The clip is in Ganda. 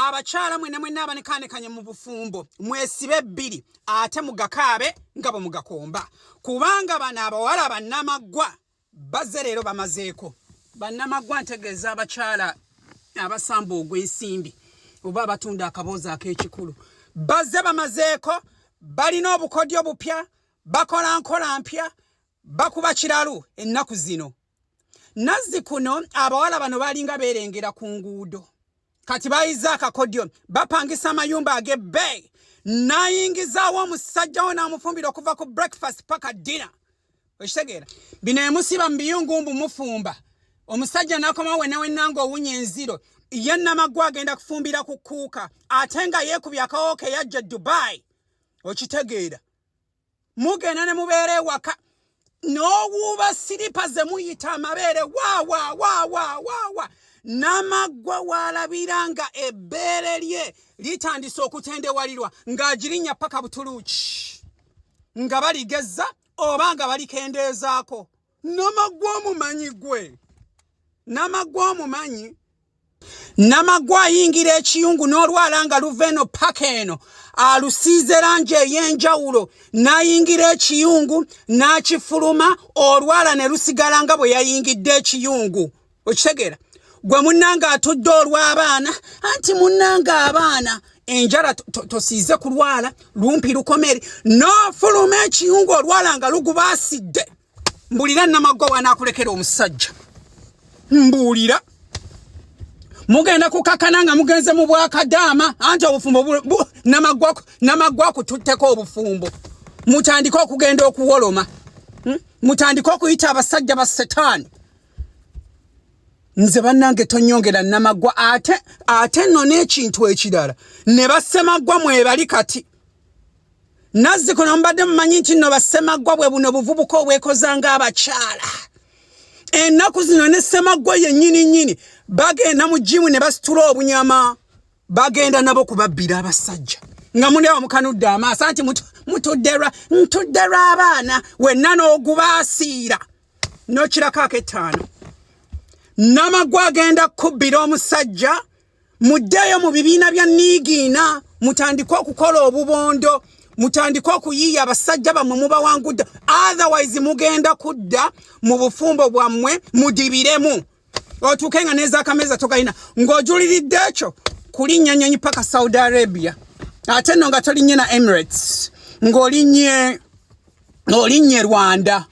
abakyala mwene n'abanekaanekanye mu bufumbo mwesibe bbiri ate mugakaabe nga bwe mugakomba kubanga bano abawala bannamaggwa bazze leero bamazeeko bannamaggwa ntegeeza abakyala abasamba ogw'ensimbi oba abatunda akaboozi ak'ekikulu bazze bamazeeko balina obukodyo bupya bakola nkola mpya bakuba kiralu ennaku zino nazzi kuno abawala bano balinga beerengera ku nguudo kati bayiza akakodyo bapangisa amayumba ag'ebbeeyi nayingizaawo omusajja wo n'amufumbira okuva ku breakfast paka dinner okitegeera bino emusiba mu biyungumbu mufumba omusajja n'akomawo wenna ng'owunya enziro ye Namaggwa agenda kufumbira ku kuuka ate nga yeekubye akawo ke yajja Dubai okitegeera mugenda ne mubeera ewaka n'owuuba siripa ze muyita amabeere wa Namaggwa waalabira nga ebbeere lye litandise okutendewalirwa ng'agirinya paka Butuluki nga baligezza oba nga balikendeezaako Namaggwa omumanyi gwe Namaggwa omumanyi Namaggwa ayingira ekiyungu n'olwala nga luva eno paka eno alusiize langi ey'enjawulo n'ayingira ekiyungu n'akifuluma olwala ne lusigala nga bwe yayingidde ekiyungu okitegeera gwe munnanga atudde olw'abaana anti munnanga abaana enjala tosiize kulwala lumpi lukomere n'ofuluma ekiyungu olwala nga lugubaasidde mbuulira Namaggwa wanaakulekera omusajja mbuulira mugenda kukakana nga mugenze mu bwakadaama anti obufumbo Namaggwa kututteko obufumbo mutandika okugenda okuwoloma mutandika okuyita abasajja ba setaani nze bannange tonyongera Namaggwa ate nno n'ekintu ekirala ne Bassemaggwa mwebali kati nazzi kuno mbadde mumanyi nti nno Bassemaggwa bwe buno buvubuka obwekoza ng'abakyala ennaku zino ne Ssemaggwa yennyini bagenda mu jimu ne basitula obunyama bagenda nabo kubabbira abasajja nga muneewo mukanudde amaaso anti ntudde lw'abaana wenna n'ogubaasiira n'okirako ak'ettaano Namaggwa agenda kubbira omusajja muddeyo mu bibiina bya niigiina mutandike okukola obubondo mutandike okuyiiya abasajja bammwe mubawangudde otherwise mugenda kudda mu bufumbo bwammwe mudibiremu otuuke nga n'ez'akameza togalina ng'ojuliridde ekyo kulinnya nnyonyi paka Saudi Arabia ate nno nga tolinnye na Emirates ng'olinnye Rwanda